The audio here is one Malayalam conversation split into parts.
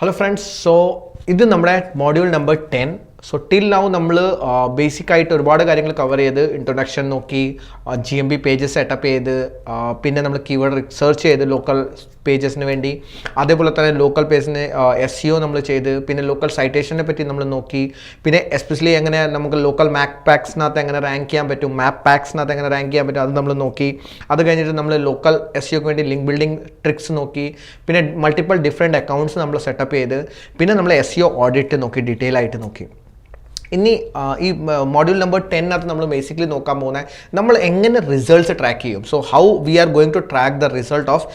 Hello friends, so this is our module number 10. So till now നമ്മൾ ബേസിക് ആയിട്ട് ഒരുപാട് കാര്യങ്ങൾ കവർ ചെയ്ത് ഇൻട്രൊഡക്ഷൻ നോക്കി, GMB പേജസ് സെറ്റപ്പ് ചെയ്ത്, പിന്നെ നമ്മൾ കീവേഡ് റിസർച്ച് ചെയ്ത് ലോക്കൽ പേജസിന് വേണ്ടി, അതേപോലെ തന്നെ ലോക്കൽ പേജിന് SEO നമ്മൾ ചെയ്ത്, പിന്നെ ലോക്കൽ സൈറ്റേഷനെ പറ്റി നമ്മൾ നോക്കി, പിന്നെ എസ്പെഷ്യലി എങ്ങനെ നമുക്ക് ലോക്കൽ മാപ്പ് പാക്സിനകത്ത് എങ്ങനെ റാങ്ക് ചെയ്യാൻ പറ്റും, മാപ്പ് പാക്സിനകത്ത് എങ്ങനെ റാങ്ക് ചെയ്യാൻ പറ്റും അത് നമ്മൾ നോക്കി. അത് കഴിഞ്ഞിട്ട് നമ്മൾ ലോക്കൽ SEOക്ക് വേണ്ടി ലിങ്ക് ബിൽഡിംഗ് ട്രിക്സ് നോക്കി, പിന്നെ മൾട്ടിപ്പിൾ ഡിഫറെൻറ്റ് അക്കൗണ്ട്സ് നമ്മൾ സെറ്റപ്പ് ചെയ്ത്, പിന്നെ നമ്മൾ SEO ഓഡിറ്റ് നോക്കി, ഡീറ്റെയിൽ ആയിട്ട് നോക്കി. ഇനി ഈ മോഡ്യൂൾ നമ്പർ 10 നമ്മൾ ബേസിക്കലി നോക്കാൻ പോകുന്നത് നമ്മൾ എങ്ങനെ റിസൾട്ട്സ് ട്രാക്ക് ചെയ്യും. So how we are going to track the result of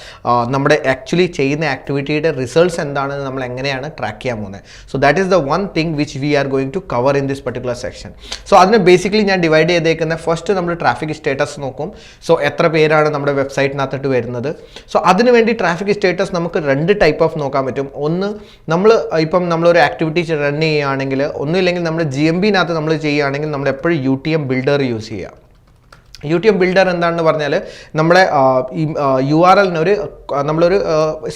നമ്മുടെ ആക്ച്വലി ചെയ്യുന്ന ആക്ടിവിറ്റിയുടെ റിസൾട്ട്സ് എന്താണെന്ന് നമ്മൾ എങ്ങനെയാണ് ട്രാക്ക് ചെയ്യാൻ പോകുന്നത്. So that is the one thing which we are going to cover in this particular section. So അതിന് ബേസിക്കലി ഞാൻ ഡിവൈഡ് ചെയ്തേക്കുന്ന ഫസ്റ്റ് നമ്മൾ ട്രാഫിക് സ്റ്റേറ്റസ് നോക്കും. സോ എത്ര പേരാണ് നമ്മുടെ വെബ്സൈറ്റിനകത്തോട്ട് വരുന്നത്. സോ അതിന് വേണ്ടി ട്രാഫിക് സ്റ്റേറ്റസ് നമുക്ക് രണ്ട് ടൈപ്പ് ഓഫ് നോക്കാൻ പറ്റും. ഒന്ന്, ഇപ്പം നമ്മളൊരു ആക്ടിവിറ്റി റൺ ചെയ്യുകയാണെങ്കിൽ, ഒന്നുമില്ലെങ്കിൽ നമ്മൾ GMBനകത്ത് നമ്മൾ ചെയ്യുകയാണെങ്കിൽ നമ്മൾ എപ്പോഴും UTM ബിൽഡർ യൂസ് ചെയ്യുക. UTM ബിൽഡർ എന്താണെന്ന് പറഞ്ഞാൽ നമ്മുടെ ഈ URLന് നമ്മളൊരു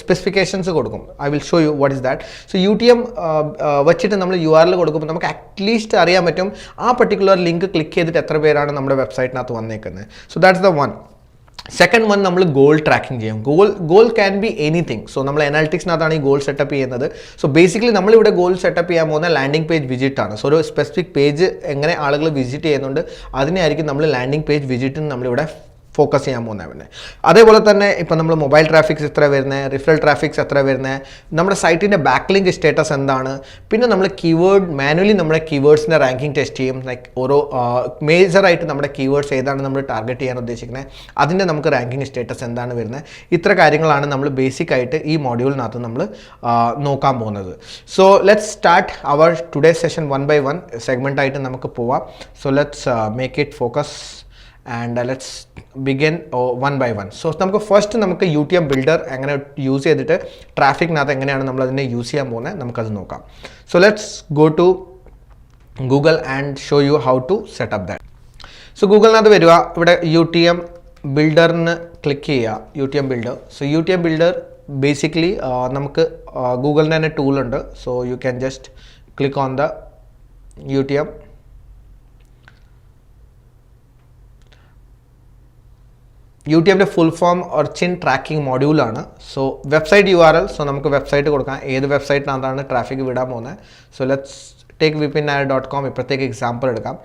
സ്പെസിഫിക്കേഷൻസ് കൊടുക്കും. I will show you what is that. So UTM വെച്ചിട്ട് നമ്മൾ URL കൊടുക്കുമ്പോൾ നമുക്ക് അറ്റ്ലീസ്റ്റ് അറിയാൻ പറ്റും ആ പർട്ടിക്കുലർ ലിങ്ക് ക്ലിക്ക് ചെയ്തിട്ട് എത്ര പേരാണ് നമ്മുടെ വെബ്സൈറ്റിനകത്ത് വന്നേക്കുന്നത്. So that's the one. Second one, നമ്മൾ ഗോൾ ട്രാക്കിംഗ് ചെയ്യും. Goal can be anything. So നമ്മൾ അനാലിറ്റിക്സിനകത്താണ് ഈ ഗോൾ സെറ്റപ്പ് ചെയ്യുന്നത്. സോ ബേസിക്കലി നമ്മളിവിടെ ഗോൾ സെറ്റപ്പ് ചെയ്യാൻ പോകുന്ന ലാൻഡിംഗ് പേജ് വിസിറ്റ് ആണ്. സോ ഒരു സ്പെസിഫിക് പേജ് എങ്ങനെ ആളുകൾ വിസിറ്റ് ചെയ്യുന്നുണ്ട് അതിനെയായിരിക്കും നമ്മൾ ലാൻഡിംഗ് പേജ് വിസിറ്റ് നമ്മളിവിടെ ഫോക്കസ് ചെയ്യാൻ പോകുന്നത്. പിന്നെ അതേപോലെ തന്നെ ഇപ്പം നമ്മൾ മൊബൈൽ ട്രാഫിക്സ് എത്ര വരുന്നത്, റിഫറൽ ട്രാഫിക്സ് എത്ര വരുന്നത്, നമ്മുടെ സൈറ്റിൻ്റെ ബാക്ക് ലിങ്ക് സ്റ്റാറ്റസ് എന്താണ്, പിന്നെ നമ്മൾ മാനുവലി നമ്മുടെ കീവേഡ്സിൻ്റെ റാങ്കിങ് ടെസ്റ്റ് ചെയ്യും. ലൈക്ക് ഓരോ മേജറായിട്ട് നമ്മുടെ കീവേഡ്സ് ഏതാണ് നമ്മൾ ടാർഗറ്റ് ചെയ്യാൻ ഉദ്ദേശിക്കുന്നത്, അതിൻ്റെ നമുക്ക് റാങ്കിങ് സ്റ്റാറ്റസ് എന്താണ് വരുന്നത്. ഇത്ര കാര്യങ്ങളാണ് നമ്മൾ ബേസിക് ആയിട്ട് ഈ മോഡ്യൂളിനകത്ത് നമ്മൾ നോക്കാൻ പോകുന്നത്. So let's start our today session 1 by 1 segment ആയിട്ട് നമുക്ക് പോവാം. So let's make it focus and let's begin 1 by 1. So നമുക്ക് UTM ബിൽഡർ എങ്ങനെ യൂസ് ചെയ്തിട്ട് ട്രാഫിക്കിനകത്ത് എങ്ങനെയാണ് നമ്മൾ അതിനെ യൂസ് ചെയ്യാൻ പോകുന്നത് നമുക്കത് നോക്കാം. So let's go to Google and show you how to set up that. So ഗൂഗിളിനകത്ത് വരിക, ഇവിടെ UTM ബിൽഡറിന് ക്ലിക്ക് ചെയ്യുക, UTM builder. So UTM builder basically നമുക്ക് ഗൂഗിളിൻ്റെ തന്നെ ടൂളുണ്ട്. So you can just click on the UTM. UTMൻ്റെ ഫുൾ ഫോം ഒർച്ചിൻ ട്രാക്കിംഗ് മൊഡ്യൂളാണ്. So website URL. സോ നമുക്ക് വെബ്സൈറ്റ് കൊടുക്കാം, ഏത് വെബ്സൈറ്റിനകത്താണ് ട്രാഫിക് വിടാൻ പോകുന്നത്. So let's take vpnnair.com. ഇപ്പോഴത്തേക്ക് എക്സാമ്പിൾ എടുക്കാം.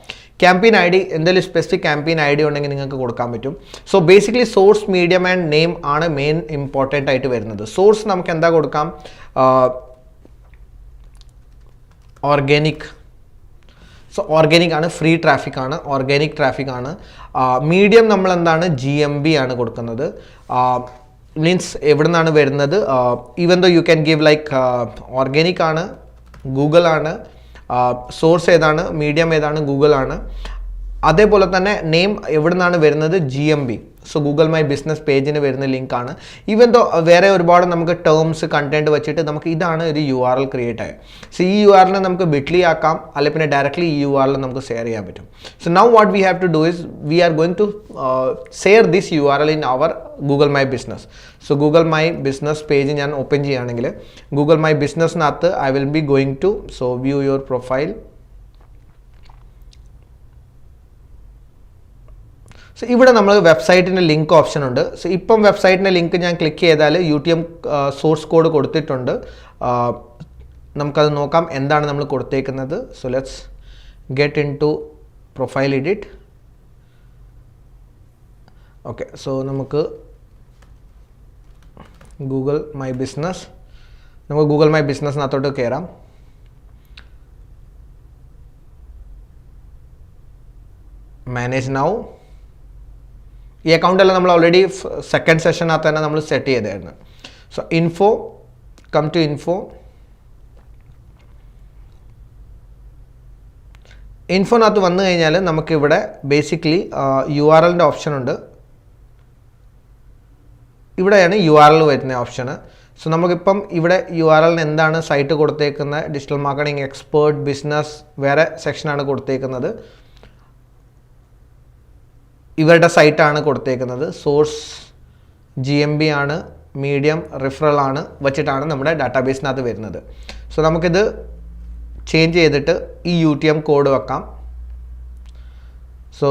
ക്യാമ്പയിൻ ID, എന്തെങ്കിലും സ്പെസിഫിക് ക്യാമ്പയിൻ ID ഉണ്ടെങ്കിൽ നിങ്ങൾക്ക് കൊടുക്കാൻ പറ്റും. So basically source, medium and name ആണ് മെയിൻ ഇമ്പോർട്ടൻ്റ് ആയിട്ട് വരുന്നത്. സോഴ്സ് നമുക്ക് എന്താ കൊടുക്കാം, ഓർഗാനിക്. സോ ഓർഗാനിക് ആണ്, ഫ്രീ ട്രാഫിക് ആണ്, ഓർഗാനിക് ട്രാഫിക് ആണ്. മീഡിയം നമ്മൾ എന്താണ്, GMB ആണ് കൊടുക്കുന്നത്. മീൻസ് എവിടെ നിന്നാണ് വരുന്നത്, even though you can give like organic ആണ്, ഗൂഗിൾ ആണ്, സോഴ്സ് ഏതാണ്, മീഡിയം ഏതാണ്, ഗൂഗിൾ ആണ്. അതേപോലെ തന്നെ നെയിം എവിടെ നിന്നാണ് വരുന്നത്, GMB. So Google my business പേജിന് വരുന്ന ലിങ്കാണ്. ഈവൻ ദോ വേറെ ഒരുപാട് നമുക്ക് ടേംസ് കണ്ടന്റ് വെച്ചിട്ട് നമുക്ക് ഇതാണ് ഒരു URL ക്രിയേറ്റ് ആയത്. സോ ഈ URL നമുക്ക് ബിറ്റ്ലി ആക്കാം, അല്ലെങ്കിൽ പിന്നെ ഡയറക്റ്റ്ലി ഈ URL നമുക്ക് ഷെയർ ചെയ്യാൻ പറ്റും. So now what we have to do is we are going to share this URL in our Google my business. So Google my business page ഞാൻ ഓപ്പൺ ചെയ്യുകയാണെങ്കിൽ ഗൂഗിൾ മൈ ബിസിനസ്സിനകത്ത് I will be going to view your profile. So ഇവിടെ നമ്മൾ വെബ്സൈറ്റിൻ്റെ ലിങ്ക് ഓപ്ഷൻ ഉണ്ട്. സോ ഇപ്പം വെബ്സൈറ്റിൻ്റെ ലിങ്ക് ഞാൻ ക്ലിക്ക് ചെയ്താൽ UTM സോഴ്സ് കോഡ് കൊടുത്തിട്ടുണ്ട്. നമുക്കത് നോക്കാം എന്താണ് നമ്മൾ കൊടുത്തേക്കുന്നത്. So let's get in to profile edit. Okay, so നമുക്ക് ഗൂഗിൾ മൈ ബിസിനസ്സിനകത്തോട്ട് കയറാം. Manage now. ഈ അക്കൗണ്ടെല്ലാം നമ്മൾ ഓൾറെഡി സെക്കൻഡ് സെഷനകത്ത് തന്നെ നമ്മൾ സെറ്റ് ചെയ്തായിരുന്നു. So info, come to info. ഇൻഫോനകത്ത് വന്നു കഴിഞ്ഞാൽ നമുക്കിവിടെ ബേസിക്കലി URLൻ്റെ ഓപ്ഷൻ ഉണ്ട്. ഇവിടെയാണ് URL വരുന്ന ഓപ്ഷന്. സോ നമുക്കിപ്പം ഇവിടെ URLന് എന്താണ് സൈറ്റ് കൊടുത്തേക്കുന്നത്, ഡിജിറ്റൽ മാർക്കറ്റിംഗ് എക്സ്പേർട്ട്, ബിസിനസ്, വേറെ സെക്ഷനാണ് കൊടുത്തേക്കുന്നത്. ഇവരുടെ സൈറ്റാണ് കൊടുത്തേക്കുന്നത്. സോഴ്സ് GMB ആണ്, മീഡിയം റിഫറൽ ആണ് വെച്ചിട്ടാണ് നമ്മുടെ ഡാറ്റാബേസിനകത്ത് വരുന്നത്. സോ നമുക്കിത് ചേഞ്ച് ചെയ്തിട്ട് ഈ UTM കോഡ് വെക്കാം. സോ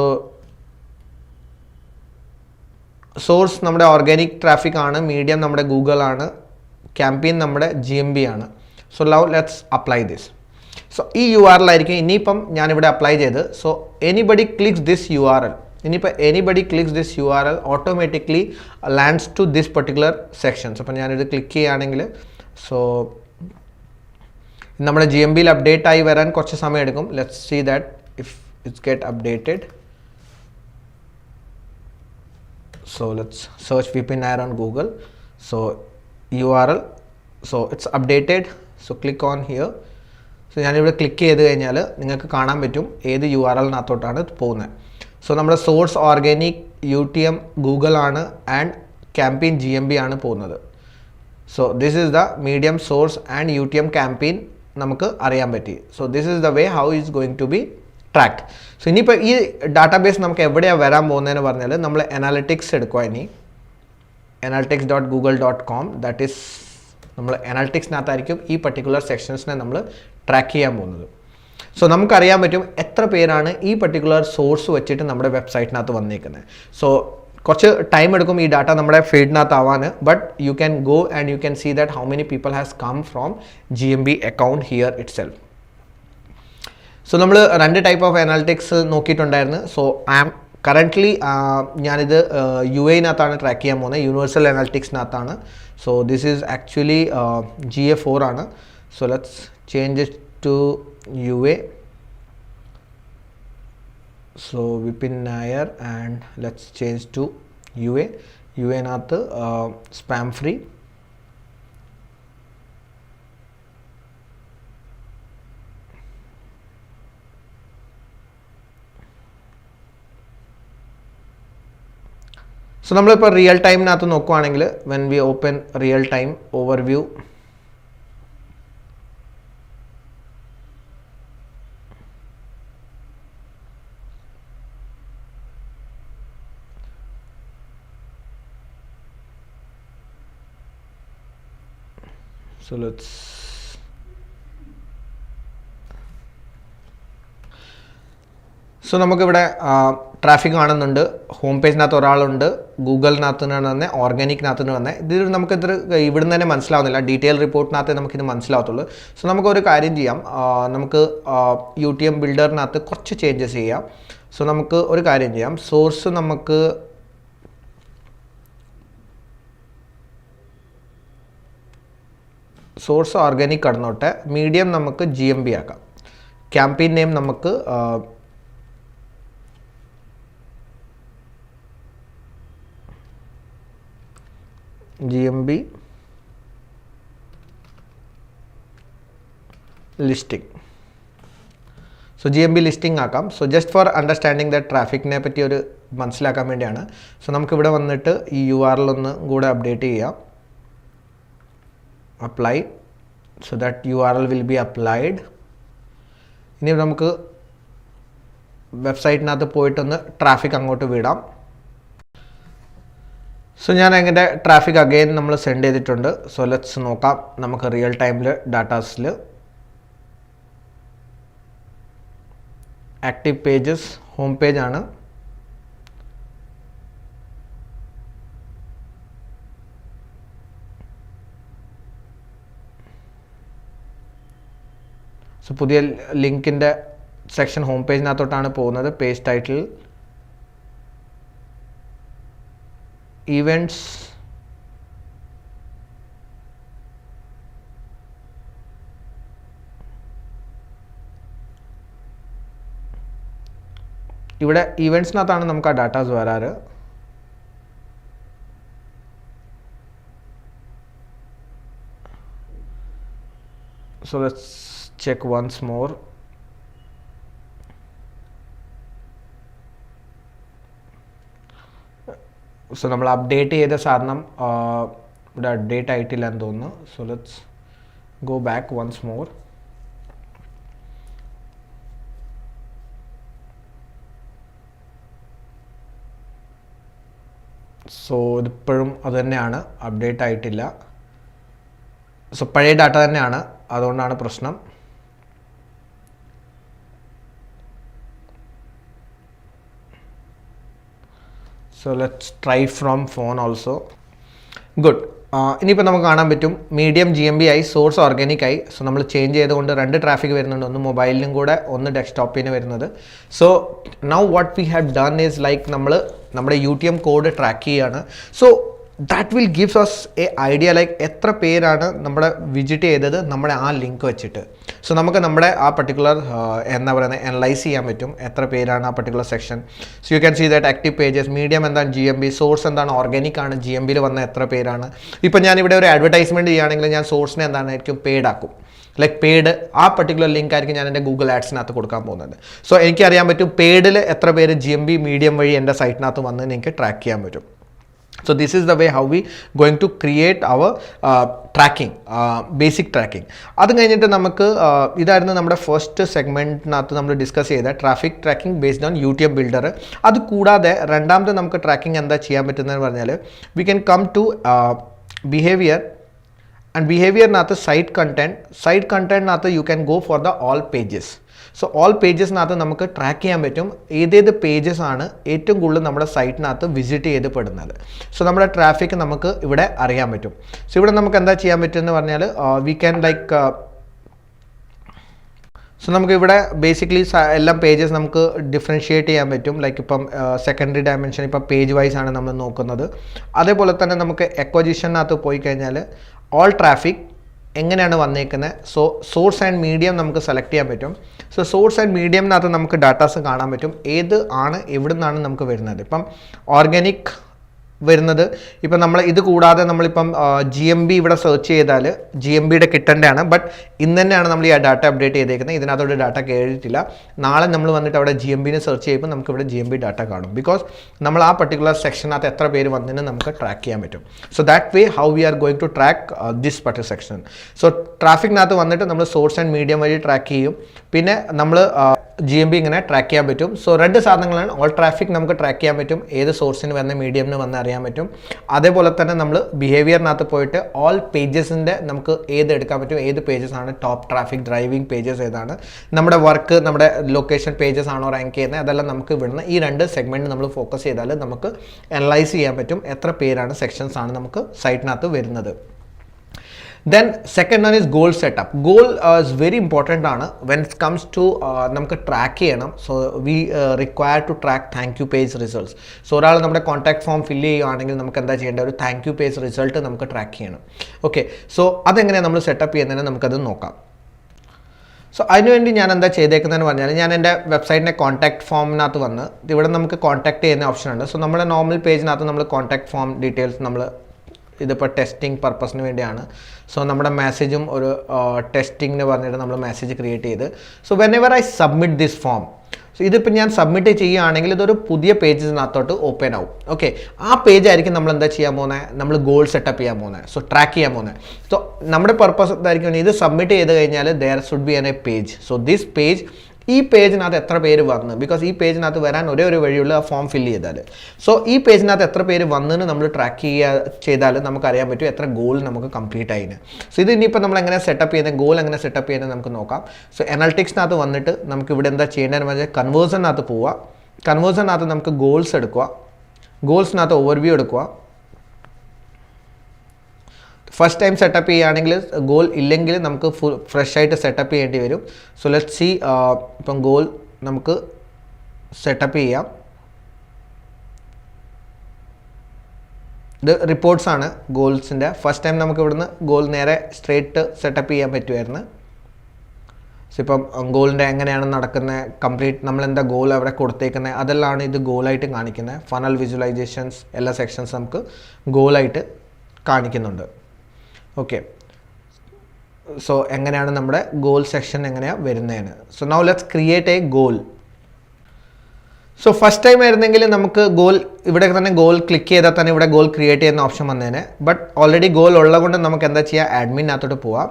സോഴ്സ് നമ്മുടെ ഓർഗാനിക് ട്രാഫിക് ആണ്, മീഡിയം നമ്മുടെ ഗൂഗിൾ ആണ്, ക്യാമ്പയിൻ നമ്മുടെ GMB ആണ്. So now let's apply this. So ഈ URL ആയിരിക്കും ഇനിയിപ്പം ഞാനിവിടെ അപ്ലൈ ചെയ്ത്. So anybody clicks this URL, ഇനിയിപ്പോൾ anybody clicks this URL automatically lands to this particular sections. അപ്പം ഞാനിത് ക്ലിക്ക് ചെയ്യുകയാണെങ്കിൽ സോ നമ്മുടെ GMBയിൽ അപ്ഡേറ്റ് ആയി വരാൻ കുറച്ച് സമയം എടുക്കും. Let's see that if it's get updated. So let's search VPN Nair on Google. So URL, so it's updated. So click on here. So ഞാനിവിടെ ക്ലിക്ക് ചെയ്ത് കഴിഞ്ഞാൽ നിങ്ങൾക്ക് കാണാൻ പറ്റും ഏത് URLനകത്തോട്ടാണ് പോകുന്നത്. സോ നമ്മുടെ സോഴ്സ് ഓർഗാനിക് UTM ഗൂഗിൾ ആണ് ആൻഡ് ക്യാമ്പയിൻ GMB ആണ് പോകുന്നത്. So this is the medium source and UTM campaign നമുക്ക് അറിയാൻ പറ്റി. So this is the way how is going to be tracked. So ഇനിയിപ്പോൾ ഈ ഡാറ്റാബേസ് നമുക്ക് എവിടെയാണ് വരാൻ പോകുന്നതെന്ന് പറഞ്ഞാൽ നമ്മൾ അനാലിറ്റിക്സ് എടുക്കുക. ഇനി analytics.google.com, ദാറ്റ് ഈസ് നമ്മൾ അനാലിറ്റിക്സിനകത്തായിരിക്കും ഈ പർട്ടിക്കുലർ സെക്ഷൻസിനെ നമ്മൾ ട്രാക്ക് ചെയ്യാൻ പോകുന്നത്. സോ നമുക്കറിയാൻ പറ്റും എത്ര പേരാണ് ഈ പർട്ടിക്കുലർ സോഴ്സ് വെച്ചിട്ട് നമ്മുടെ വെബ്സൈറ്റിനകത്ത് വന്നിരിക്കുന്നത്. സോ കുറച്ച് ടൈം എടുക്കും ഈ ഡാറ്റ നമ്മുടെ ഫീഡിനകത്ത് ആവാൻ, but you can go and you can see that how many people has come from GMB account here itself. So നമ്മൾ 2 ടൈപ്പ് ഓഫ് അനാലിറ്റിക്സ് നോക്കിയിട്ടുണ്ടായിരുന്നു. സോ ഐ ആം കറൻ്റ്ലി ഞാനിത് UAനകത്താണ് ട്രാക്ക് ചെയ്യാൻ പോകുന്നത്, യൂണിവേഴ്സൽ അനാലിറ്റിക്സിനകത്താണ്. So this is actually GA4 ആണ്. So let's change it to UA. So Vipin Nair and let's change to UA. UAനകത്ത് സ്പാം ഫ്രീ. സോ നമ്മളിപ്പോൾ റിയൽ ടൈമിനകത്ത് നോക്കുവാണെങ്കിൽ when we open real time overview, so let's so നമുക്കിവിടെ ട്രാഫിക് കാണുന്നുണ്ട്. ഹോം പേജിനകത്ത് ഒരാളുണ്ട്, ഗൂഗിളിനകത്ത് നിന്ന് തന്നെ ഓർഗാനിക്കിനകത്ത് നിന്ന് തന്നെ. ഇത് നമുക്കിത് ഇവിടുന്ന് തന്നെ മനസ്സിലാവുന്നില്ല, ഡീറ്റെയിൽ റിപ്പോർട്ടിനകത്ത് നമുക്കിത് മനസ്സിലാവത്തുള്ളൂ. സോ നമുക്കൊരു കാര്യം ചെയ്യാം, നമുക്ക് UTM ബിൽഡറിനകത്ത് കുറച്ച് ചേഞ്ചസ് ചെയ്യാം. സോ നമുക്ക് ഒരു കാര്യം ചെയ്യാം, സോഴ്സ് നമുക്ക് സോഴ്സ് ഓർഗാനിക് കടന്നോട്ടെ, മീഡിയം നമുക്ക് GMB ആക്കാം, ക്യാമ്പയിൻ നെയിം നമുക്ക് GMB listing. So GMB listing ആക്കാം. So just for understanding the ട്രാഫിക്കിനെ പറ്റി ഒരു മനസ്സിലാക്കാൻ വേണ്ടിയാണ്. സോ നമുക്കിവിടെ വന്നിട്ട് ഈ URL ഒന്ന് കൂടെ അപ്ഡേറ്റ് ചെയ്യാം, apply. So that URL will be applied. ഇനി നമുക്ക് വെബ്സൈറ്റിനകത്ത് പോയിട്ടൊന്ന് ട്രാഫിക് അങ്ങോട്ട് വിടാം. സോ ഞാൻ അങ്ങനെ ട്രാഫിക് അഗെയിൻ നമ്മൾ സെൻഡ് ചെയ്തിട്ടുണ്ട്. സോ ലെറ്റ്സ് നോക്കാം നമുക്ക് റിയൽ ടൈമിൽ ഡാറ്റാസിൽ ആക്റ്റീവ് പേജസ് ഹോം പേജ് ആണ്. സോ പുതിയ ലിങ്കിൻ്റെ സെക്ഷൻ ഹോം പേജിനകത്തോട്ടാണ് പോകുന്നത്. പേജ് ടൈറ്റിൽ events, ഇവിടെ ഇവൻറ്റ്സിനകത്താണ് നമുക്ക് ആ ഡാറ്റാസ് വരാറ്. So let's check once more. So നമ്മൾ അപ്ഡേറ്റ് ചെയ്ത സാധനം ഇവിടെ അപ്ഡേറ്റ് ആയിട്ടില്ല എന്ന് തോന്നുന്നു. So let's go back once more. So ഇതിപ്പോഴും അത് തന്നെയാണ്, അപ്ഡേറ്റ് ആയിട്ടില്ല. സോ പഴയ ഡാറ്റ തന്നെയാണ്, അതുകൊണ്ടാണ് പ്രശ്നം. So let's try from phone also. Good. ഇനിയിപ്പോൾ നമുക്ക് കാണാൻ പറ്റും മീഡിയം GMB ആയി, സോഴ്സ് ഓർഗാനിക് ആയി. സോ നമ്മൾ ചേഞ്ച് ചെയ്തുകൊണ്ട് 2 ട്രാഫിക് വരുന്നുണ്ട്, ഒന്ന് മൊബൈലിലും കൂടെ ഒന്ന് ഡെസ്ക്ടോപ്പിന് വരുന്നത്. So now what we have done is like നമ്മൾ നമ്മുടെ UTM കോഡ് ട്രാക്ക് ചെയ്യുകയാണ്. So that will gives us a idea like എത്ര പേരാണ് നമ്മുടെ വിസിറ്റ് ചെയ്തത് നമ്മുടെ ആ ലിങ്ക് വെച്ചിട്ട്. സോ നമുക്ക് നമ്മുടെ ആ പർട്ടിക്കുലർ എന്താ പറയുന്നത് അനലൈസ് ചെയ്യാൻ പറ്റും എത്ര പേരാണ് ആ particular section. So you can see that active pages, medium എന്താണ് GMB, സോഴ്സ് എന്താണ് ഓർഗാനിക് ആണ്, GMBയിൽ വന്ന എത്ര പേരാണ്. ഇപ്പം ഞാനിവിടെ ഒരു അഡ്വർടൈസ്മെൻറ്റ് ചെയ്യുകയാണെങ്കിൽ ഞാൻ സോഴ്സിനെ എന്തായിരിക്കും പെയ്ഡ് ആക്കും, ലൈക്ക് പെയ്ഡ് ആ പർട്ടിക്കുലർ ലിങ്ക് ആയിരിക്കും ഞാൻ എൻ്റെ ഗൂഗിൾ ആഡ്സിനകത്ത് കൊടുക്കാൻ പോകുന്നത്. സോ എനിക്കറിയാൻ പറ്റും പെയ്ഡിൽ എത്ര പേര് GMB മീഡിയം വഴി എൻ്റെ സൈറ്റിനകത്ത് വന്ന് എനിക്ക് ട്രാക്ക് ചെയ്യാൻ പറ്റും. So this is the way how we going to create our tracking, basic tracking. അത് കഴിഞ്ഞിട്ട് നമുക്ക് ഇതായിരുന്നു നമ്മുടെ ഫസ്റ്റ് സെഗ്മെൻറ്റിനകത്ത് നമ്മൾ ഡിസ്കസ് ചെയ്ത traffic tracking based on YouTube builder. അത് കൂടാതെ രണ്ടാമത്തെ നമുക്ക് ട്രാക്കിംഗ് എന്താ ചെയ്യാൻ പറ്റുന്നതെന്ന് പറഞ്ഞാൽ we can come to behaviour. And ബിഹേവിയറിനകത്ത് സൈറ്റ് കണ്ടൻറ്റിനകത്ത് you can go for the all pages. So all പേജസിനകത്ത് നമുക്ക് ട്രാക്ക് ചെയ്യാൻ പറ്റും ഏതേത് പേജസ് ആണ് ഏറ്റവും കൂടുതൽ നമ്മുടെ സൈറ്റിനകത്ത് വിസിറ്റ് ചെയ്യപ്പെടുന്നത്. സോ നമ്മുടെ ട്രാഫിക് നമുക്ക് ഇവിടെ അറിയാൻ പറ്റും. സോ ഇവിടെ നമുക്ക് എന്താ ചെയ്യാൻ പറ്റുമെന്ന് പറഞ്ഞാൽ വി ക്യാൻ ലൈക്ക് സോ നമുക്ക് ഇവിടെ ബേസിക്കലി എല്ലാം പേജസ് നമുക്ക് ഡിഫറൻഷിയേറ്റ് ചെയ്യാൻ പറ്റും. ലൈക്ക് ഇപ്പം സെക്കൻഡറി ഡയമെൻഷൻ ഇപ്പം പേജ് വൈസ് ആണ് നമ്മൾ നോക്കുന്നത്. അതേപോലെ തന്നെ നമുക്ക് എക്വജിഷനകത്ത് പോയി കഴിഞ്ഞാൽ ഓൾ ട്രാഫിക് എങ്ങനെയാണ് വന്നേക്കുന്നത്. സോ സോഴ്സ് ആൻഡ് മീഡിയം നമുക്ക് സെലക്ട് ചെയ്യാൻ പറ്റും. സോ സോഴ്സ് ആൻഡ് മീഡിയമിനകത്ത് നമുക്ക് ഡാറ്റാസ് കാണാൻ പറ്റും ഏത് ആണ് എവിടെ നിന്നാണ് നമുക്ക് വരുന്നത്. ഇപ്പം ഓർഗാനിക് വരുന്നത് ഇപ്പം നമ്മൾ ഇത് കൂടാതെ നമ്മളിപ്പം GMB ഇവിടെ സെർച്ച് ചെയ്താൽ GMBയുടെ കിട്ടേണ്ടതാണ്. ബട്ട് ഇന്ന് തന്നെയാണ് നമ്മൾ ഈ ഡാറ്റ അപ്ഡേറ്റ് ചെയ്തേക്കുന്നത്, ഇതിനകത്തോട് ഡാറ്റ കയറിയിട്ടില്ല. നാളെ നമ്മൾ വന്നിട്ട് അവിടെ GMBനെ സെർച്ച് ചെയ്യുമ്പോൾ നമുക്ക് ഇവിടെ GMB ഡാറ്റ കാണും. ബിക്കോസ് നമ്മൾ ആ പർട്ടിക്കുലർ സെക്ഷനകത്ത് എത്ര പേര് വന്നതിന് നമുക്ക് ട്രാക്ക് ചെയ്യാൻ പറ്റും. So that way how we are going to track this particular section. So ട്രാഫിക്കിനകത്ത് വന്നിട്ട് നമ്മൾ സോഴ്സ് ആൻഡ് മീഡിയം വഴി ട്രാക്ക് ചെയ്യും. പിന്നെ നമ്മൾ GMB ഇങ്ങനെ ട്രാക്ക് ചെയ്യാൻ പറ്റും. സോ 2 സാധനങ്ങളാണ്. ഓൾ ട്രാഫിക് നമുക്ക് ട്രാക്ക് ചെയ്യാൻ പറ്റും, ഏത് സോഴ്സിന് വന്ന മീഡിയമിന് വന്ന് അറിയാൻ പറ്റും. അതേപോലെ തന്നെ നമ്മൾ ബിഹേവിയറിനകത്ത് പോയിട്ട് ഓൾ പേജസിൻ്റെ നമുക്ക് ഏത് എടുക്കാൻ പറ്റും, ഏത് പേജസ് ആണ് ടോപ്പ് ട്രാഫിക് ഡ്രൈവിംഗ് പേജസ് ഏതാണ്, നമ്മുടെ വർക്ക് നമ്മുടെ ലൊക്കേഷൻ പേജസ് ആണോ റാങ്ക് ചെയ്യുന്നത്, അതെല്ലാം നമുക്ക് ഇവിടുന്ന് ഈ 2 സെഗ്മെൻറ്റ് നമ്മൾ ഫോക്കസ് ചെയ്താൽ നമുക്ക് അനലൈസ് ചെയ്യാൻ പറ്റും എത്ര പേരാണ് സെക്ഷൻസ് ആണ് നമുക്ക് സൈറ്റിനകത്ത് വരുന്നത്. Then second one is goal setup. Goal is very important ആണ് when it comes to നമുക്ക് ട്രാക്ക് ചെയ്യണം. So we require to track thank you page results. So ഒരാൾ നമ്മുടെ കോൺടാക്ട് ഫോം ഫില്ല് ചെയ്യുകയാണെങ്കിൽ നമുക്ക് എന്താ ചെയ്യേണ്ടത്, ഒരു താങ്ക് യു പേജ് റിസൾട്ട് നമുക്ക് ട്രാക്ക് ചെയ്യണം. ഓക്കെ, സോ അതെങ്ങനെയാണ് നമ്മൾ സെറ്റപ്പ് ചെയ്യുന്നതിന് നമുക്കത് നോക്കാം. സോ അതിനുവേണ്ടി ഞാൻ എന്താ ചെയ്തേക്കുന്നതെന്ന് പറഞ്ഞാൽ ഞാൻ എൻ്റെ വെബ്സൈറ്റിൻ്റെ കോൺടാക്ട് ഫോമിനകത്ത് വന്ന് ഇവിടെ നമുക്ക് കോൺടാക്ട് ചെയ്യുന്ന ഓപ്ഷൻ ഉണ്ട്. സോ നമ്മുടെ നോർമൽ പേജിനകത്ത് നമ്മൾ കോൺടാക്ട് ഫോം ഡീറ്റെയിൽസ് നമ്മൾ ഇതിപ്പോൾ ടെസ്റ്റിംഗ് പർപ്പസിന് വേണ്ടിയാണ്. സോ നമ്മുടെ മെസ്സേജും ഒരു ടെസ്റ്റിംഗിന് പറഞ്ഞിട്ട് നമ്മൾ മെസ്സേജ് ക്രിയേറ്റ് ചെയ്ത് so whenever I submit this form. So ഇതിപ്പോൾ ഞാൻ സബ്മിറ്റ് ചെയ്യുകയാണെങ്കിൽ ഇതൊരു പുതിയ പേജിനകത്തോട്ട് ഓപ്പൺ ആവും. ഓക്കെ, ആ പേജ് ആയിരിക്കും നമ്മൾ എന്താ ചെയ്യാൻ പോകുന്നത്, നമ്മൾ ഗോൾ സെറ്റപ്പ് ചെയ്യാൻ പോകുന്നത്, സോ ട്രാക്ക് ചെയ്യാൻ പോകുന്നത്. സോ നമ്മുടെ പർപ്പസ് എന്തായിരിക്കും, ഇത് സബ്മിറ്റ് ചെയ്ത് കഴിഞ്ഞാൽ there should be a page. So this page, ഈ പേജിനകത്ത് എത്ര പേര് വന്ന്, ബിക്കോസ് ഈ പേജിനകത്ത് വരാൻ ഒരേ ഒരു വഴിയുള്ള ആ ഫോം ഫില്ല് ചെയ്താൽ. സോ ഈ പേജിനകത്ത് എത്ര പേര് വന്നെന്ന് നമ്മൾ ട്രാക്ക് ചെയ്താൽ നമുക്കറിയാൻ പറ്റും എത്ര ഗോൾ നമുക്ക് കംപ്ലീറ്റ് ആയിന്. സോ ഇത് ഇനിയിപ്പോൾ നമ്മൾ എങ്ങനെ സെറ്റപ്പ് ചെയ്യുന്നത്, ഗോൾ എങ്ങനെ സെറ്റപ്പ് ചെയ്യുന്നത് നമുക്ക് നോക്കാം. സോ അനലിറ്റിക്സിനകത്ത് വന്നിട്ട് നമുക്ക് ഇവിടെ എന്താ ചെയ്യേണ്ടതെന്ന് പറഞ്ഞാൽ കൺവേഴ്സണിനകത്ത് പോവുക. കൺവേഴ്സണിനകത്ത് നമുക്ക് ഗോൾസ് എടുക്കുക, ഗോൾസിനകത്ത് ഓവർവ്യൂ എടുക്കുക. ഫസ്റ്റ് ടൈം സെറ്റപ്പ് ചെയ്യുകയാണെങ്കിൽ ഗോൾ ഇല്ലെങ്കിൽ നമുക്ക് ഫ്രഷ് ആയിട്ട് സെറ്റപ്പ് ചെയ്യേണ്ടി വരും. സോ ലെറ്റ് സി, ഇപ്പം ഗോൾ നമുക്ക് സെറ്റപ്പ് ചെയ്യാം. ഇത് റിപ്പോർട്ട്സ് ആണ് ഗോൾസിൻ്റെ. ഫസ്റ്റ് ടൈം നമുക്ക് ഇവിടുന്ന് ഗോൾ നേരെ സ്ട്രേറ്റ് സെറ്റപ്പ് ചെയ്യാൻ പറ്റുമായിരുന്നു. സോ ഇപ്പം ഗോളിൻ്റെ എങ്ങനെയാണ് നടക്കുന്നത്, കംപ്ലീറ്റ് നമ്മളെന്താ ഗോൾ അവിടെ കൊടുത്തേക്കുന്നത്, അതെല്ലാം ഇത് ഗോളായിട്ട് കാണിക്കുന്നത്. ഫണൽ വിഷ്വലൈസേഷൻസ് എല്ലാ സെക്ഷൻസ് നമുക്ക് ഗോളായിട്ട് കാണിക്കുന്നുണ്ട്. ഓക്കെ, സോ എങ്ങനെയാണ് നമ്മുടെ ഗോൾ സെക്ഷൻ എങ്ങനെയാണ് വരുന്നതെന്ന്. So now let's create A goal. So first time ആയിരുന്നെങ്കിൽ നമുക്ക് ഗോൾ ഇവിടെ തന്നെ ഗോൾ ക്ലിക്ക് ചെയ്താൽ തന്നെ ഇവിടെ ഗോൾ ക്രിയേറ്റ് ചെയ്യുന്ന ഓപ്ഷൻ വന്നേനെ. ബട്ട് ഓൾറെഡി ഗോൾ ഉള്ളത് കൊണ്ട് നമുക്ക് എന്താ ചെയ്യുക, അഡ്മിനകത്തോട്ട് പോവാം.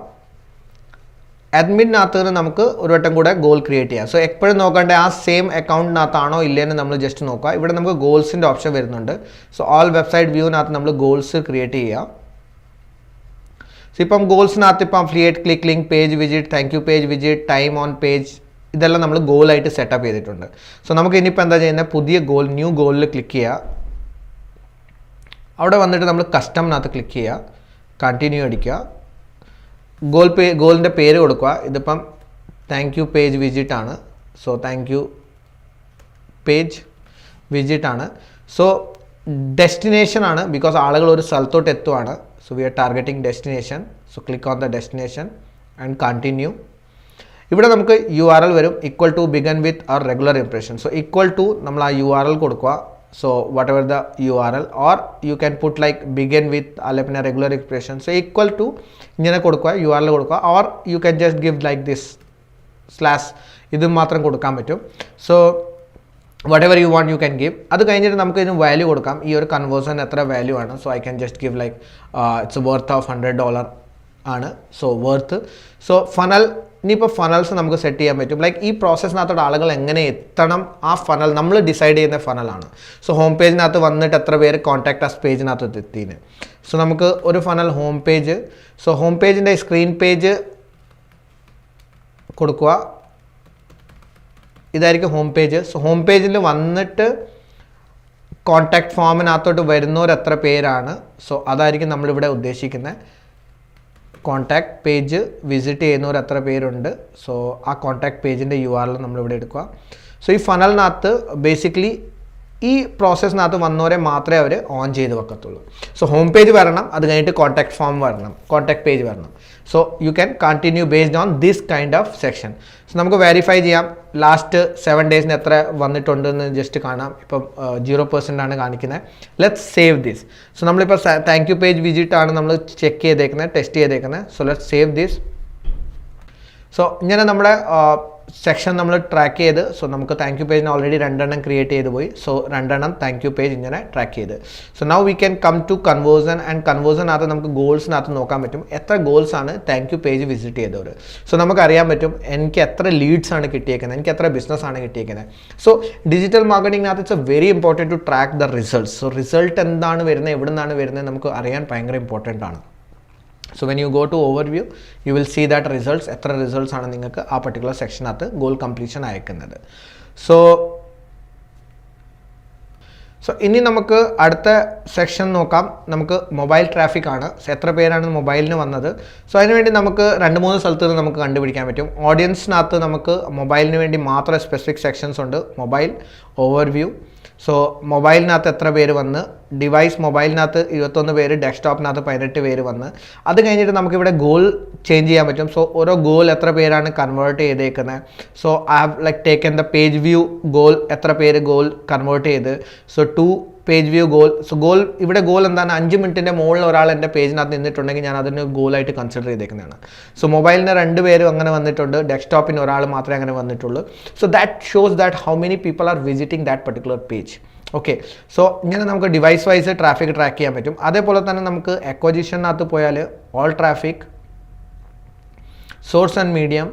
അഡ്മിനകത്ത് നിന്ന് നമുക്ക് ഒരു വട്ടം കൂടെ ഗോൾ ക്രിയേറ്റ് ചെയ്യാം. സോ എപ്പോഴും നോക്കേണ്ട ആ സെയിം അക്കൗണ്ടിനകത്താണോ ഇല്ലയെന്ന് നമ്മൾ ജസ്റ്റ് നോക്കുക. ഇവിടെ നമുക്ക് ഗോൾസിൻ്റെ ഓപ്ഷൻ വരുന്നുണ്ട്. സോ ഓൾ വെബ്സൈറ്റ് വ്യൂവിനകത്ത് നമ്മൾ ഗോൾസ് ക്രിയേറ്റ് ചെയ്യുക. സോ ഇപ്പം ഗോൾസിനകത്ത് ഇപ്പം affiliate, click link, page visit, thank you page visit, time on page, ഇതെല്ലാം നമ്മൾ ഗോളായിട്ട് സെറ്റപ്പ് ചെയ്തിട്ടുണ്ട്. സോ നമുക്ക് ഇനിയിപ്പോൾ എന്താ ചെയ്യുന്നത്, പുതിയ ഗോൾ, ന്യൂ ഗോളിൽ ക്ലിക്ക് ചെയ്യുക. അവിടെ വന്നിട്ട് നമ്മൾ കസ്റ്റമിനകത്ത് ക്ലിക്ക് ചെയ്യുക, കണ്ടിന്യൂ അടിക്കുക, ഗോളിൻ്റെ പേര് കൊടുക്കുക. ഇതിപ്പം താങ്ക് യു പേജ് വിസിറ്റ് ആണ്. So thank you page visit ആണ്. സോ ഡെസ്റ്റിനേഷൻ ആണ്, ബിക്കോസ് ആളുകൾ ഒരു സ്ഥലത്തോട്ട് എത്തുവാണ്. So we are targeting destination. So click on the destination and continue. ഇവിടെ നമുക്ക് URL വരും, equal to begin with our regular impression. So equal to നമ്മൾ ആ URL കൊടുക്കുക. So whatever the URL, or you can put like begin with അല്ലെങ്കിൽ പിന്നെ regular expression. So equal to ഇങ്ങനെ കൊടുക്കുക, URL കൊടുക്കുക, or you can just give like this slash, ഇത് മാത്രം കൊടുക്കാൻ പറ്റും. So whatever you want you can give. അത് കഴിഞ്ഞിട്ട് നമുക്ക് ഇതിന് വാല്യൂ കൊടുക്കാം. ഈ ഒരു കൺവേർഷൻ എത്ര വാല്യൂ ആണ്. So I can just give like it's worth of $100 ആണ്. So worth. സോ ഫണൽ, ഇനിയിപ്പോൾ ഫണൽസ് നമുക്ക് സെറ്റ് ചെയ്യാൻ പറ്റും. ലൈക്ക് ഈ പ്രോസസ്സിനകത്തോട് ആളുകൾ എങ്ങനെ എത്തണം, ആ ഫണൽ നമ്മൾ ഡിസൈഡ് ചെയ്യുന്ന ഫണലാണ്. സോ ഹോം പേജിനകത്ത് വന്നിട്ട് എത്ര പേര് കോൺടാക്ട് അസ് പേജിനകത്ത് എത്തിന്. സോ നമുക്ക് ഒരു funnel home page. So home പേജിൻ്റെ സ്ക്രീൻ പേജ് കൊടുക്കുക, ഇതായിരിക്കും ഹോം പേജ്. സോ ഹോം പേജിൽ വന്നിട്ട് കോൺടാക്ട് ഫോമിനകത്തോട്ട് വരുന്നവർ എത്ര പേരാണ്. സോ അതായിരിക്കും നമ്മളിവിടെ ഉദ്ദേശിക്കുന്നത്. കോൺടാക്ട് പേജ് വിസിറ്റ് ചെയ്യുന്നവർ എത്ര പേരുണ്ട്. സോ ആ കോൺടാക്ട് പേജിൻ്റെ URL നമ്മളിവിടെ എടുക്കുക. സോ ഈ ഫണലിനകത്ത് ബേസിക്കലി ഈ പ്രോസസ്സിനകത്ത് വന്നവരെ മാത്രമേ അവർ ഓൺ ചെയ്ത് വെക്കത്തുള്ളൂ. സോ ഹോം പേജ് വരണം, അത് കഴിഞ്ഞിട്ട് കോൺടാക്ട് ഫോം വരണം, കോൺടാക്ട് പേജ് വരണം. So you can continue based on this kind of section. So നമുക്ക് വെരിഫൈ ചെയ്യാം ലാസ്റ്റ് 7 ഡേയ്സിന് എത്ര വന്നിട്ടുണ്ടെന്ന് ജസ്റ്റ് കാണാം. ഇപ്പം 0% ആണ് കാണിക്കുന്നത്. Let's save this. സോ നമ്മളിപ്പോൾ താങ്ക് യു പേജ് വിസിറ്റ് ആണ് നമ്മൾ ചെക്ക് ചെയ്തേക്കുന്നത്, ടെസ്റ്റ് ചെയ്തേക്കുന്നത്. So let's save this. So ഇങ്ങനെ നമ്മുടെ സെക്ഷൻ നമ്മൾ ട്രാക്ക് ചെയ്ത്. സോ നമുക്ക് താങ്ക് യു പേജിന് ഓൾറെഡി 2 എണ്ണം ക്രിയേറ്റ് ചെയ്ത് പോയി. സോ 2 എണ്ണം താങ്ക് യു പേജ് ഇങ്ങനെ ട്രാക്ക് ചെയ്ത്. So now we can come to conversion. And കൺവേർഷനകത്ത് നമുക്ക് ഗോൾസിനകത്ത് നോക്കാൻ പറ്റും എത്ര ഗോൾസ് ആണ് താങ്ക് യു പേജ് വിസിറ്റ് ചെയ്തവർ. സോ നമുക്കറിയാൻ പറ്റും എനിക്ക് എത്ര ലീഡ്സ് ആണ് കിട്ടിയേക്കുന്നത്, എനിക്ക് എത്ര ബിസിനസ് ആണ് കിട്ടിയേക്കുന്നത്. സോ ഡിജിറ്റൽ മാർക്കറ്റിംഗിനകത്ത് it's very important to track the results. So result എന്താണ് വരുന്നത്, എവിടെ നിന്നാണ് വരുന്നത്, നമുക്ക് അറിയാൻ ഭയങ്കര ഇമ്പോർട്ടൻ്റ് ആണ്. So when you go to overview, you will see that results, എത്ര റിസൾട്ട്സ് ആണ് നിങ്ങൾക്ക് ആ പർട്ടിക്കുലർ സെക്ഷനകത്ത് ഗോൾ കംപ്ലീഷൻ അയക്കുന്നത്. സോ ഇനി നമുക്ക് അടുത്ത സെക്ഷൻ നോക്കാം. നമുക്ക് മൊബൈൽ ട്രാഫിക് ആണ്. എത്ര പേരാണ് മൊബൈലിന് വന്നത്. സോ അതിനുവേണ്ടി നമുക്ക് 2-3 സ്ഥലത്ത് നിന്ന് നമുക്ക് കണ്ടുപിടിക്കാൻ പറ്റും. ഓഡിയൻസിനകത്ത് നമുക്ക് മൊബൈലിന് വേണ്ടി മാത്രം സ്പെസിഫിക് സെക്ഷൻസ് ഉണ്ട്. Mobile overview. സോ മൊബൈലിനകത്ത് എത്ര പേര് വന്ന്, ഡിവൈസ് മൊബൈലിനകത്ത് 21 പേര്, ഡെസ്ക്ടോപ്പിനകത്ത് 18 പേര് വന്ന്. അത് കഴിഞ്ഞിട്ട് നമുക്കിവിടെ ഗോൾ ചേഞ്ച് ചെയ്യാൻ പറ്റും. സോ ഓരോ ഗോൾ എത്ര പേരാണ് കൺവേർട്ട് ചെയ്തേക്കുന്നത്. So I have like taken the page view goal, എത്ര പേര് ഗോൾ കൺവേർട്ട് ചെയ്ത്. So 2 page view goal. So goal, ഇവിടെ ഗോൾ എന്താണ്, 5 മിനിറ്റിൻ്റെ മുകളിൽ ഒരാൾ എൻ്റെ പേജിനകത്ത് നിന്നിട്ടുണ്ടെങ്കിൽ ഞാൻ അതിന് ഗോളായിട്ട് കൺസിഡർ ചെയ്തേക്കുന്നതാണ്. സോ മൊബൈലിന് 2 പേരും അങ്ങനെ വന്നിട്ടുണ്ട്, ഡെസ്ക്ടോപ്പിന് ഒരാൾ മാത്രമേ അങ്ങനെ വന്നിട്ടുള്ളൂ. So that shows that how many people are visiting that particular page. Okay. So ഇങ്ങനെ നമുക്ക് ഡിവൈസ് വൈസ് ട്രാഫിക് ട്രാക്ക് ചെയ്യാൻ പറ്റും. അതേപോലെ തന്നെ നമുക്ക് അക്വസിഷനകത്ത് പോയാൽ all traffic, source and medium,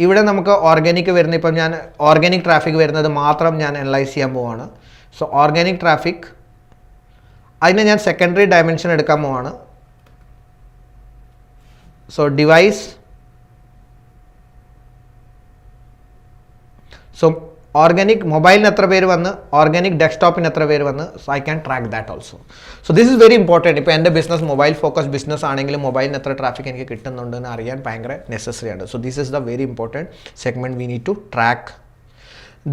ഇവിടെ നമുക്ക് ഓർഗാനിക് വരുന്ന, ഇപ്പം ഞാൻ ഓർഗാനിക് ട്രാഫിക് വരുന്നത് മാത്രം ഞാൻ അനലൈസ് ചെയ്യാൻ പോവാണ്. സോ ഓർഗാനിക് ട്രാഫിക്, അതിന് ഞാൻ സെക്കൻഡറി ഡയമെൻഷൻ എടുക്കാൻ പോവാണ്. സോ ഡിവൈസ്, സോ ഓർഗാനിക് മൊബൈലിന് എത്ര പേര് വന്ന്, ഓർഗാനിക് ഡെസ്ക്ടോപ്പിന് എത്ര പേര് വന്ന്. So I can track that also. So this is very important. ഇപ്പോൾ എൻ്റെ ബിസിനസ് മൊബൈൽ ഫോക്കസ് ബിസിനസ് ആണെങ്കിലും മൊബൈലിന് എത്ര ട്രാഫിക് എനിക്ക് കിട്ടുന്നുണ്ടെന്ന് അറിയാൻ ഭയങ്കര നെസസറി ആണ്. So this is the very important segment we need to track.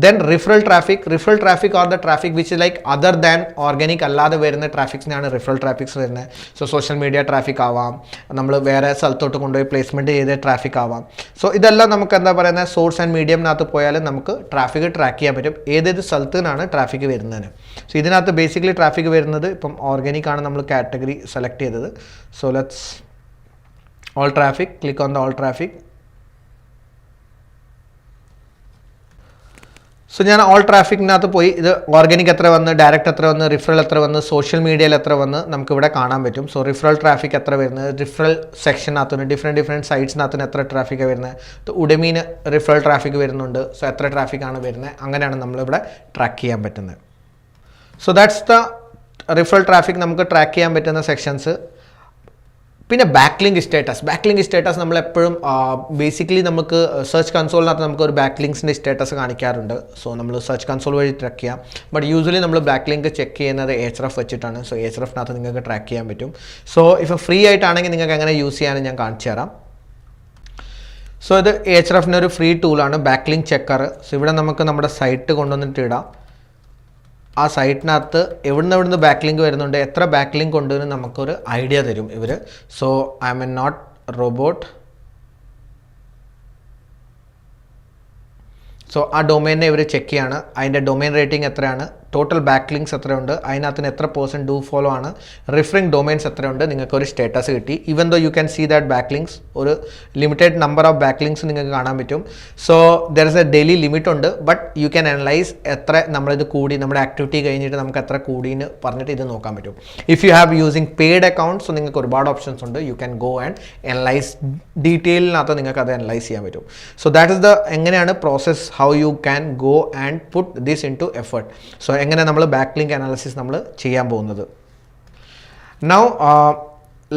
Then referral traffic or the traffic which is like other than organic അല്ലാതെ വരുന്ന ട്രാഫിക്സിനാണ് റിഫറൽ ട്രാഫിക്സ് വരുന്നത്. സോ സോഷ്യൽ മീഡിയ ട്രാഫിക് ആവാം, നമ്മൾ വേറെ സ്ഥലത്തോട്ട് കൊണ്ടുപോയി പ്ലേസ്മെൻറ്റ് ചെയ്ത ട്രാഫിക് ആവാം. സോ ഇതെല്ലാം നമുക്ക് എന്താ പറയുന്നത്, സോഴ്സ് ആൻഡ് മീഡിയമിനകത്ത് പോയാൽ നമുക്ക് ട്രാഫിക് ട്രാക്ക് ചെയ്യാൻ പറ്റും, ഏതേത് സ്ഥലത്തു നിന്നാണ് ട്രാഫിക് വരുന്നതിന്. സോ ഇതിനകത്ത് ബേസിക്കലി ട്രാഫിക് വരുന്നത് ഇപ്പം ഓർഗാനിക് ആണ് നമ്മൾ കാറ്റഗറി സെലക്ട് ചെയ്തത്. So let's all traffic, click on the all traffic. So ഞാൻ ഓൾ ട്രാഫിക്കിനകത്ത് പോയി ഇത് ഓർഗാനിക് എത്ര വന്ന്, ഡയറക്റ്റ് എത്ര വന്ന്, റിഫറൽ എത്ര വന്ന്, സോഷ്യൽ മീഡിയയിൽ എത്ര വന്ന് നമുക്കിവിടെ കാണാൻ പറ്റും. സോ റിഫറൽ ട്രാഫിക് എത്ര വരുന്നത്, റിഫറൽ സെക്ഷനകത്തുനിന്ന് ഡിഫറെൻറ്റ് സൈറ്റ്സിനകത്തുനിന്ന് എത്ര ട്രാഫിക്കാണ് വരുന്നത്, ഉടമീന് റിഫറൽ ട്രാഫിക് വരുന്നുണ്ട്, സോ എത്ര ട്രാഫിക്കാണ് വരുന്നത്, അങ്ങനെയാണ് നമ്മളിവിടെ ട്രാക്ക് ചെയ്യാൻ പറ്റുന്നത്. സോ ദാറ്റ്സ് ദ റിഫറൽ ട്രാഫിക് നമുക്ക് ട്രാക്ക് ചെയ്യാൻ പറ്റുന്ന സെക്ഷൻസ്. പിന്നെ ബാക്ക്ലിങ്ക് സ്റ്റേറ്റസ് നമ്മൾ എപ്പോഴും ബേസിക്കലി നമുക്ക് സെർച്ച് കൺസോളിനകത്ത് നമുക്ക് ഒരു ബാക്ക്ലിങ്സിൻ്റെ സ്റ്റാറ്റസ് കാണിക്കാറുണ്ട്. സോ നമ്മൾ സെർച്ച് കൺസോൾ വഴി ട്രാക്ക് ചെയ്യാം. ബട്ട് യൂസ്വലി നമ്മൾ ബാക്ക്ലിങ്ക് ചെക്ക് ചെയ്യുന്നത് Ahrefs വെച്ചിട്ടാണ്. സോ Ahrefsനകത്ത് നിങ്ങൾക്ക് ട്രാക്ക് ചെയ്യാൻ പറ്റും. സോ ഇപ്പോൾ ഫ്രീ ആയിട്ടാണെങ്കിൽ നിങ്ങൾക്ക് എങ്ങനെ യൂസ് ചെയ്യാനും ഞാൻ കാണിച്ചു തരാം. സോ ഇത് Ahrefsൻ്റെ ഒരു ഫ്രീ ടൂളാണ് ബാക്ക്ലിങ്ക് ചെക്കർ. സോ ഇവിടെ നമുക്ക് നമ്മുടെ സൈറ്റ് കൊണ്ടുവന്നിട്ട് ഇടാം. ആ സൈറ്റിനകത്ത് എവിടുന്ന് ബാക്ക് വരുന്നുണ്ട്, എത്ര ബാക്ക് ലിങ്ക് ഉണ്ടെന്ന് നമുക്കൊരു ഐഡിയ തരും ഇവർ. So I am a not robot. So ആ ഡൊമൈനെ ഇവർ ചെക്ക് ചെയ്യാണ്. അതിൻ്റെ ഡൊമൈൻ റേറ്റിംഗ് എത്രയാണ്, ടോട്ടൽ ബാക്ക് ലിങ്ക്സ് എത്രയുണ്ട്, അതിനകത്തിന് എത്ര % ഡു ഫോളോ ആണ്, റിഫറിംഗ് ഡൊമൈൻസ് എത്രയുണ്ട്, നിങ്ങൾക്കൊരു സ്റ്റാറ്റസ് കിട്ടി. Even though you can see that back links, ഒരു limited number of back links നിങ്ങൾക്ക് കാണാൻ പറ്റും. So there is a daily limit ഉണ്ട്. ബട്ട് യു ക്യാൻ അനലൈസ് എത്ര നമ്മളിത് കൂടി, നമ്മുടെ ആക്ടിവിറ്റി കഴിഞ്ഞിട്ട് നമുക്ക് എത്ര കൂടിയെന്ന് പറഞ്ഞിട്ട് ഇത് നോക്കാൻ പറ്റും. If you have using paid account, so നിങ്ങൾക്ക് ഒരുപാട് ഓപ്ഷൻസ് ഉണ്ട്. You can go and analyse ഡീറ്റെയിലിനകത്ത് നിങ്ങൾക്ക് അത് അനലൈസ് ചെയ്യാൻ പറ്റും. സോ ദാറ്റ് ഇസ് ദ എങ്ങനെയാണ് process, how you can go and put this in to effort. So എങ്ങനെ നമ്മൾ ബാക്ക് ലിങ്ക് അനാലിസിസ് നമ്മൾ ചെയ്യാൻ പോകുന്നത്. Now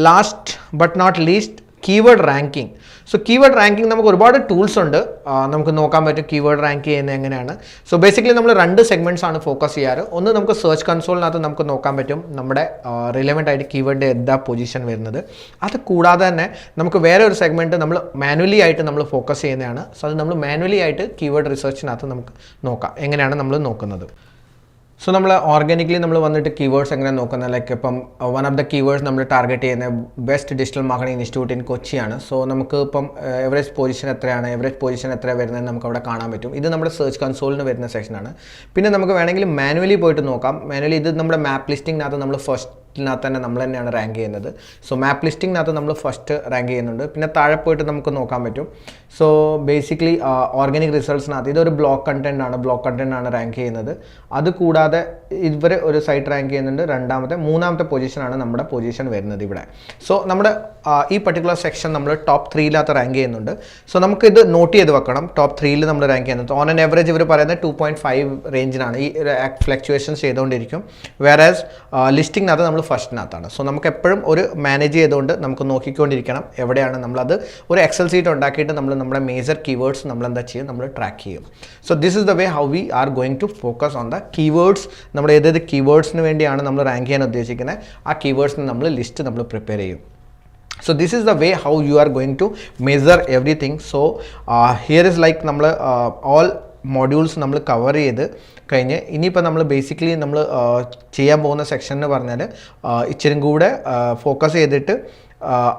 last but not least, keyword ranking. So keyword ranking നമുക്ക് ഒരുപാട് ടൂൾസ് ഉണ്ട്, നമുക്ക് നോക്കാൻ പറ്റും കീവേഡ് റാങ്ക് ചെയ്യുന്നത് എങ്ങനെയാണ്. സോ ബേസിക്കലി നമ്മൾ 2 സെഗ്മെൻറ്റ്സ് ആണ് ഫോക്കസ് ചെയ്യാറ്. ഒന്ന് നമുക്ക് സെർച്ച് കൺസോളിനകത്ത് നമുക്ക് നോക്കാൻ പറ്റും നമ്മുടെ റിലവൻ്റ് ആയിട്ട് കീവേഡിൻ്റെ എന്താ പൊസിഷൻ വരുന്നത്. അത് കൂടാതെ തന്നെ നമുക്ക് വേറെ ഒരു സെഗ്മെൻറ്റ് നമ്മൾ മാനുവലി ആയിട്ട് നമ്മൾ ഫോക്കസ് ചെയ്യുന്നതാണ്. സോ അത് നമ്മൾ മാനുവലി ആയിട്ട് കീവേഡ് റിസർച്ചിനകത്ത് നമുക്ക് നോക്കാം എങ്ങനെയാണ് നമ്മൾ നോക്കുന്നത്. സോ നമ്മൾ ഓർഗാനിക്കലി നമ്മൾ വന്നിട്ട് കീവേഡ്സ് എങ്ങനെ നോക്കുന്നത്, ലൈക്ക് ഇപ്പം വൺ ഓഫ് ദ കീവേഡ്സ് നമ്മൾ ടാർഗറ്റ് ചെയ്യുന്ന best digital marketing institute in കൊച്ചിയാണ്. സോ നമുക്ക് ഇപ്പം എവറേജ് പൊസിഷൻ എത്ര വരുന്നത് നമുക്ക് അവിടെ കാണാൻ പറ്റും. ഇത് നമ്മുടെ സെർച്ച് കൺസോളിന് വരുന്ന സെക്ഷനാണ്. പിന്നെ നമുക്ക് വേണമെങ്കിൽ മാനുവലി പോയിട്ട് നോക്കാം. മാനുവലി ഇത് നമ്മുടെ മാപ്പ് ലിസ്റ്റിങ്ങിനകത്ത് നമ്മൾ ഫസ്റ്റിനകത്ത് തന്നെ നമ്മൾ തന്നെയാണ് റാങ്ക് ചെയ്യുന്നത്. സോ മാപ്പ് ലിസ്റ്റിങ്ങിനകത്ത് നമ്മൾ ഫസ്റ്റ് റാങ്ക് ചെയ്യുന്നുണ്ട്. പിന്നെ താഴെ പോയിട്ട് നമുക്ക് നോക്കാൻ പറ്റും. സോ ബേസിക്കലി ഓർഗാനിക് റിസൾട്ട്സിനകത്ത് ഇതൊരു ബ്ലോക്ക് കണ്ടന്റ് ആണ് റാങ്ക് ചെയ്യുന്നത്. അതുകൂടാതെ ഇവർ ഒരു സൈറ്റ് റാങ്ക് ചെയ്യുന്നുണ്ട്. മൂന്നാമത്തെ പൊസിഷനാണ് നമ്മുടെ പൊസിഷൻ വരുന്നത് ഇവിടെ. സോ നമ്മുടെ ഈ പർട്ടിക്കുലർ സെക്ഷൻ നമ്മൾ ടോപ്പ് 3 റാങ്ക് ചെയ്യുന്നുണ്ട്. സോ നമുക്കിത് നോട്ട് ചെയ്ത് വെക്കണം. ടോപ്പ് 3 നമ്മൾ റാങ്ക് ചെയ്യുന്നത് ഓൺ ആൻ ആവറേജ് ഇവർ പറയുന്നത് 2.5 റേഞ്ചിനാണ്. ഈ ഫ്ലക്ച്വേഷൻസ് ചെയ്തുകൊണ്ടിരിക്കും. വേറാസ് ലിസ്റ്റിങ്ങിനകത്ത് നമ്മൾ ഫസ്റ്റിനകത്താണ്. സോ നമുക്ക് എപ്പോഴും ഒരു മാനേജ് ചെയ്തുകൊണ്ട് നമുക്ക് നോക്കിക്കൊണ്ടിരിക്കണം എവിടെയാണ് നമ്മളത്. ഒരു എക്സൽ സീറ്റ് ഉണ്ടാക്കിയിട്ട് നമ്മൾ നമ്മുടെ മേജർ കീവേഡ്സ് നമ്മൾ എന്താ ചെയ്യും, നമ്മൾ ട്രാക്ക് ചെയ്യും. So this is the way how we are going to focus on the keywords. നമ്മുടെ ഏത് കീവേഡ്സിന് വേണ്ടിയാണ് നമ്മൾ റാങ്ക് ചെയ്യാൻ ഉദ്ദേശിക്കുന്നത്, ആ കീവേഡ്സിന് നമ്മൾ ലിസ്റ്റ് നമ്മൾ പ്രിപ്പയർ ചെയ്യും. So this is the way how you are going to measure everything. So here is like നമ്മൾ all മോഡ്യൂൾസ് നമ്മൾ കവർ ചെയ്ത് കഴിഞ്ഞ് ഇനിയിപ്പോൾ നമ്മൾ ബേസിക്കലി നമ്മൾ ചെയ്യാൻ പോകുന്ന സെക്ഷൻ എന്ന് പറഞ്ഞാൽ ഇച്ചിരി കൂടെ ഫോക്കസ് ചെയ്തിട്ട്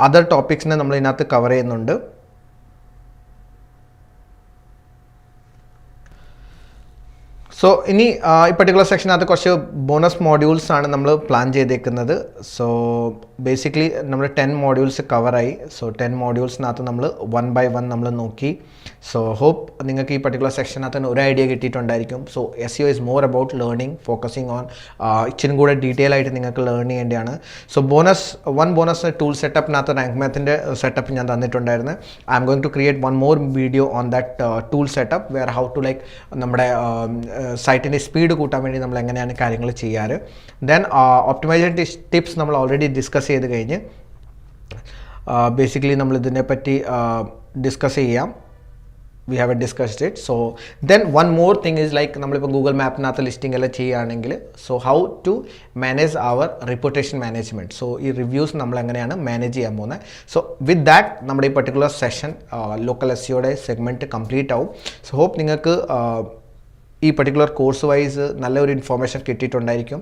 അതർ ടോപ്പിക്സിനെ നമ്മൾ ഇതിനകത്ത് കവർ ചെയ്യുന്നുണ്ട്. സോ ഇനി ഈ പർട്ടിക്കുലർ സെക്ഷനകത്ത് കുറച്ച് ബോണസ് മോഡ്യൂൾസ് ആണ് നമ്മൾ പ്ലാൻ ചെയ്തേക്കുന്നത്. സോ ബേസിക്കലി നമ്മൾ 10 മോഡ്യൂൾസ് കവറായി. സോ 10 മോഡ്യൂൾസിനകത്ത് നമ്മൾ 1 by 1 നമ്മൾ നോക്കി. സോ ഹോപ്പ് നിങ്ങൾക്ക് ഈ പർട്ടിക്കുലർ സെക്ഷനകത്ത് ഒരു ഐഡിയ കിട്ടിയിട്ടുണ്ടായിരിക്കും. So SEO is more about learning, focusing on ഇച്ചിരി കൂടെ ഡീറ്റെയിൽ ആയിട്ട് നിങ്ങൾക്ക് ലേൺ ചെയ്യേണ്ടതാണ്. സോ ബോണസ് ടൂൾ സെറ്റപ്പിനകത്ത് റാങ്ക് മാത്തിൻ്റെ സെറ്റപ്പ് ഞാൻ തന്നിട്ടുണ്ടായിരുന്നു. I'm going to create 1 more video on that tool setup where how to like നമ്മുടെ സൈറ്റിൻ്റെ സ്പീഡ് കൂട്ടാൻ വേണ്ടി നമ്മൾ എങ്ങനെയാണ് കാര്യങ്ങൾ ചെയ്യാറ്. ദെൻ ഒപ്റ്റിമൈസേഷൻ ടിപ്സ് നമ്മൾ ഓൾറെഡി ഡിസ്കസ് ചെയ്ത് കഴിഞ്ഞ് ബേസിക്കലി നമ്മൾ ഇതിനെപ്പറ്റി ഡിസ്കസ് ചെയ്യാം. we haven't discussed it. So then one more thing is like നമ്മളിപ്പോൾ ഗൂഗിൾ മാപ്പിനകത്ത് ലിസ്റ്റിംഗ് എല്ലാം ചെയ്യുകയാണെങ്കിൽ so how to manage our reputation management. So ഈ റിവ്യൂസ് നമ്മൾ എങ്ങനെയാണ് മാനേജ് ചെയ്യാൻ പോകുന്നത്. സോ വിത്ത് ദാറ്റ് നമ്മുടെ ഈ പർട്ടിക്കുലർ സെഷൻ ലോക്കൽ SEOയുടെ സെഗ്മെൻറ്റ് കംപ്ലീറ്റ് ആവും. സോ ഹോപ്പ് നിങ്ങൾക്ക് ഈ പർട്ടിക്കുലർ കോഴ്സ് വൈസ് നല്ലൊരു ഇൻഫോർമേഷൻ കിട്ടിയിട്ടുണ്ടായിരിക്കും.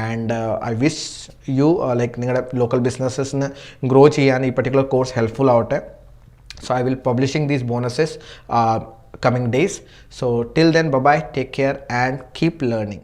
And I wish you like നിങ്ങളുടെ ലോക്കൽ ബിസിനസ്സസിന് ഗ്രോ ചെയ്യാൻ ഈ പർട്ടിക്കുലർ കോഴ്സ് ഹെൽപ്ഫുൾ ആവട്ടെ. So I will publishing these bonuses coming days. So till then, bye bye, take care and keep learning.